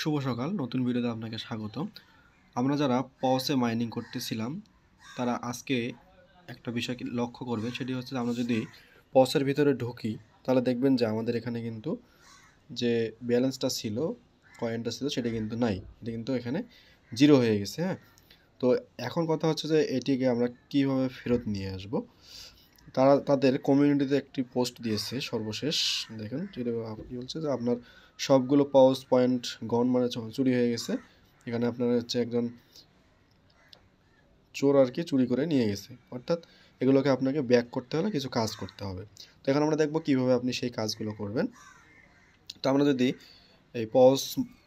শুভ সকাল। নতুন ভিডিওতে আপনাকে স্বাগতম। আমরা যারা পসে মাইনিং করতেছিলাম তারা আজকে একটা বিষয় লক্ষ্য করবে, সেটি হচ্ছে আমরা যদি পসের ভিতরে ঢুকি তাহলে দেখবেন যে আমাদের এখানে কিন্তু যে ব্যালেন্সটা ছিল, কয়েনটা ছিল, সেটা কিন্তু নাই, এটা কিন্তু এখানে জিরো হয়ে গেছে। হ্যাঁ, তো এখন কথা হচ্ছে যে এটিকে আমরা কিভাবে ফেরত নিয়ে আসব। তারা তাদের কমিউনিটিতে একটি পোস্ট দিয়েছে সর্বশেষ। দেখেন যেটা কি বলছে যে আপনার সবগুলো পাউস পয়েন্ট গন, মানে চুরি হয়ে গেছে। এখানে আপনার হচ্ছে একজন চোর আর কি চুরি করে নিয়ে গেছে, অর্থাৎ এগুলোকে আপনাকে ব্যাক করতে হলে কিছু কাজ করতে হবে। তো এখন আমরা দেখব কিভাবে আপনি সেই কাজগুলো করবেন। তো আমরা যদি এই পজ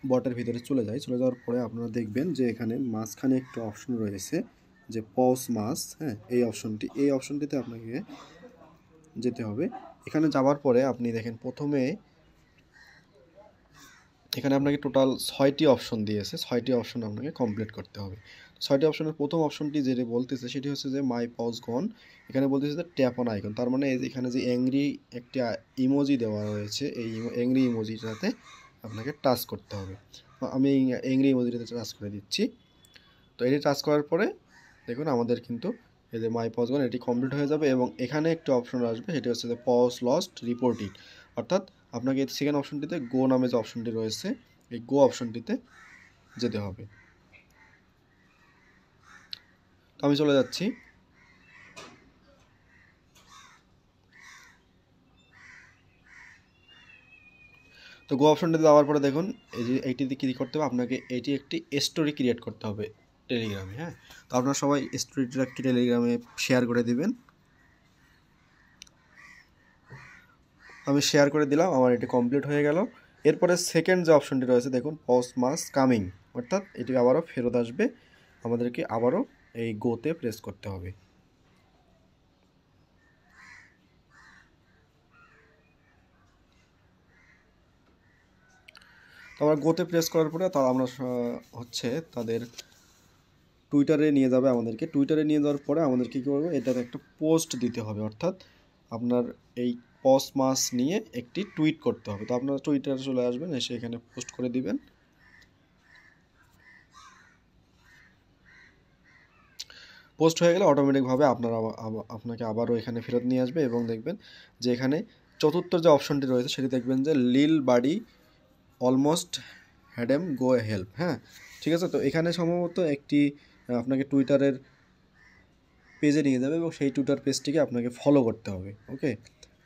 বটের ভিতরে চলে যাওয়ার পরে আপনারা দেখবেন যে এখানে মাঝখানে একটু অপশন রয়েছে যে পজ মাস। হ্যাঁ, এই অপশনটিতে আপনাকে যেতে হবে। এখানে যাওয়ার পরে আপনি দেখেন প্রথমে এখানে আপনাকে টোটাল 6টি অপশন দিয়েছে, 6টি অপশন আপনাকে কমপ্লিট করতে হবে। 6টি অপশনের প্রথম অপশনটি যেটা বলতেছে সেটি হচ্ছে যে মাই পজ গন। এখানে বলতেছে যে ট্যাপ অন আইকন, তার মানে এখানে যে অ্যাংরি একটি ইমোজি দেওয়া রয়েছে, এই অ্যাংরি ইমোজিটাতে আপনাকে টাচ করতে হবে। আমি এই অ্যাংরি ইমোজিটাতে টাচ করে দিচ্ছি। তো এটি টাচ করার পরে দেখুন আমাদের কিন্তু এই যে মাই পজ গন এটি কমপ্লিট হয়ে যাবে, এবং এখানে একটি অপশন আসবে, সেটি হচ্ছে যে পজ লস্ট রিপোর্ট ইট। অর্থাৎ আপনাকে সেকেন্ড অপশনটিতে গো নামে যে অপশনটি রয়েছে, এই গো অপশনটিতে যেতে হবে। তো আমি চলে যাচ্ছি। তো গো অপশনটিতে যাওয়ার পরে দেখুন এই যে এইটিতে ক্লিক করতে হবে, আপনাকে এটি একটি স্টোরি ক্রিয়েট করতে হবে টেলিগ্রামে। হ্যাঁ, তো আপনারা সবাই স্টোরিটা একটি টেলিগ্রামে শেয়ার করে দিবেন। আমি শেয়ার করে দিলাম, আমার এটি কমপ্লিট হয়ে গেল। এরপরে সেকেন্ড যে অপশনটি রয়েছে দেখুন পজ মাস কামিং, অর্থাৎ এটি আবারও ফেরত আসবে, আমাদেরকে আবারও এই গোতে প্রেস করতে হবে। তো আমরা গোতে প্রেস করার পরে আমরা হচ্ছে তাদের টুইটারে নিয়ে যাবে আমাদেরকে। টুইটারে নিয়ে যাওয়ার পরে আমাদেরকে কী করবো, এটাতে একটা পোস্ট দিতে হবে, অর্থাৎ আপনার এই পজ মাস নিয়ে একটি টুইট করতে হবে। তো আপনারা টুইটারে চলে আসবেন, এসে এখানে পোস্ট করে দিবেন। পোস্ট হয়ে গেলে অটোমেটিকভাবে আপনাকে আবারও এখানে ফেরত নিয়ে আসবে, এবং দেখবেন যে এখানে চতুর্থ যে অপশনটি রয়েছে সেটি দেখবেন যে লিল বাডি অলমোস্ট হ্যাডেম গো হেল্প। হ্যাঁ, ঠিক আছে। তো এখানে সম্ভবত একটি আপনাকে টুইটারের পেজে নিয়ে যাবে, এবং সেই টুইটার পেজটিকে আপনাকে ফলো করতে হবে। ওকে,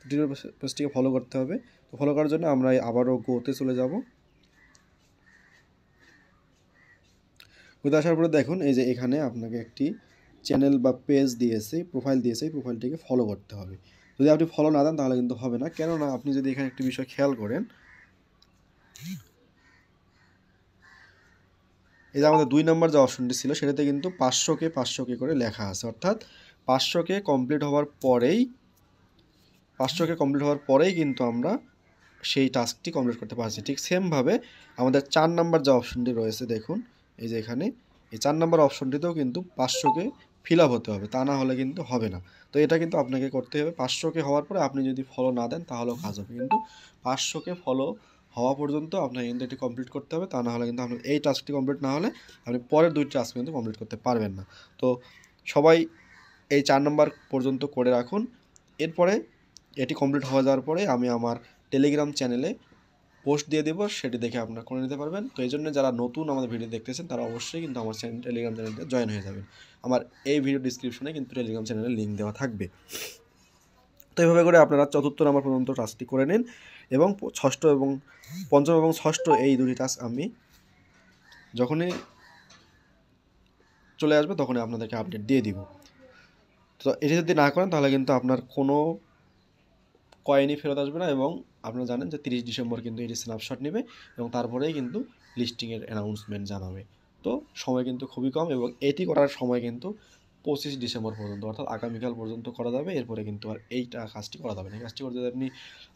টুইটার পেজটিকে ফলো করতে হবে। তো ফলো করার জন্য আমরা আবারও গোতে চলে যাব। গোতে আসার পরে দেখুন এই যে এখানে আপনাকে একটি চ্যানেল বা পেজ দিয়েছে, প্রোফাইল দিয়েছে, এই প্রোফাইলটিকে ফলো করতে হবে। যদি আপনি ফলো না দেন তাহলে কিন্তু হবে না, কেননা আপনি যদি এখানে একটি বিষয় খেয়াল করেন, এই যে আমাদের 2 নম্বর যে অপশনটি ছিল সেটাতে কিন্তু 500K করে লেখা আছে, অর্থাৎ 500K কমপ্লিট হওয়ার পরেই কিন্তু আমরা সেই টাস্কটি কমপ্লিট করতে পারছি। ঠিক সেমভাবে আমাদের 4 নম্বর যে অপশনটি রয়েছে দেখুন এই যে এখানে এই 4 নম্বর অপশনটিতেও কিন্তু 500K ফিল আপ হতে হবে, তা না হলে কিন্তু হবে না। তো এটা কিন্তু আপনাকে করতে হবে। 500K হওয়ার পরে আপনি যদি ফলো না দেন তাহলেও কাজ হবে, কিন্তু 500K ফলো হওয়া পর্যন্ত আপনাকে কিন্তু এটি কমপ্লিট করতে হবে, তা না হলে কিন্তু আপনার এই টাস্কটি কমপ্লিট না হলে আপনি পরের 2টি টাস্ক কিন্তু কমপ্লিট করতে পারবেন না। তো সবাই এই 4 নম্বর পর্যন্ত করে রাখুন। এরপরে এটি কমপ্লিট হয়ে যাওয়ার পরে আমি আমার টেলিগ্রাম চ্যানেলে পোস্ট দিয়ে দেবো, সেটি দেখে আপনারা করে নিতে পারবেন। তো এই জন্য যারা নতুন আমাদের ভিডিও দেখতেছেন তারা অবশ্যই কিন্তু আমার টেলিগ্রাম চ্যানেলটা জয়েন হয়ে যাবেন। আমার এই ভিডিও ডিসক্রিপশনে কিন্তু টেলিগ্রাম চ্যানেলের লিঙ্ক দেওয়া থাকবে। তো এইভাবে করে আপনারা 4র্থ নাম্বার পর্যন্ত টাস্কটি করে নিন, এবং 6ষ্ঠ এবং 5ম এবং 6ষ্ঠ এই 2টি টাস্ক আমি যখনই চলে আসবে তখনই আপনাদেরকে আপডেট দিয়ে দিব। তো এটি যদি না করেন তাহলে কিন্তু আপনার কোনো কয়েনই ফেরত আসবে না, এবং আপনারা জানেন যে 30 ডিসেম্বর কিন্তু এটি স্ন্যাপশট নেবে, এবং তারপরেই কিন্তু লিস্টিংয়ের অ্যানাউন্সমেন্ট জানাবে। তো সময় কিন্তু খুবই কম, এবং এটি করার সময় কিন্তু 25 ডিসেম্বর পর্যন্ত, অর্থাৎ আগামীকাল পর্যন্ত করা যাবে। এরপরে কিন্তু আর এইটা কাজটি করা যাবে না। এই কাজটি করতে যদি আপনি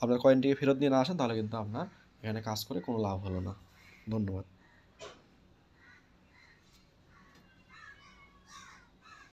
আপনার কয়েনটিকে ফেরত নিয়ে না আসেন তাহলে কিন্তু আপনার এখানে কাজ করে কোনো লাভ হলো না। ধন্যবাদ।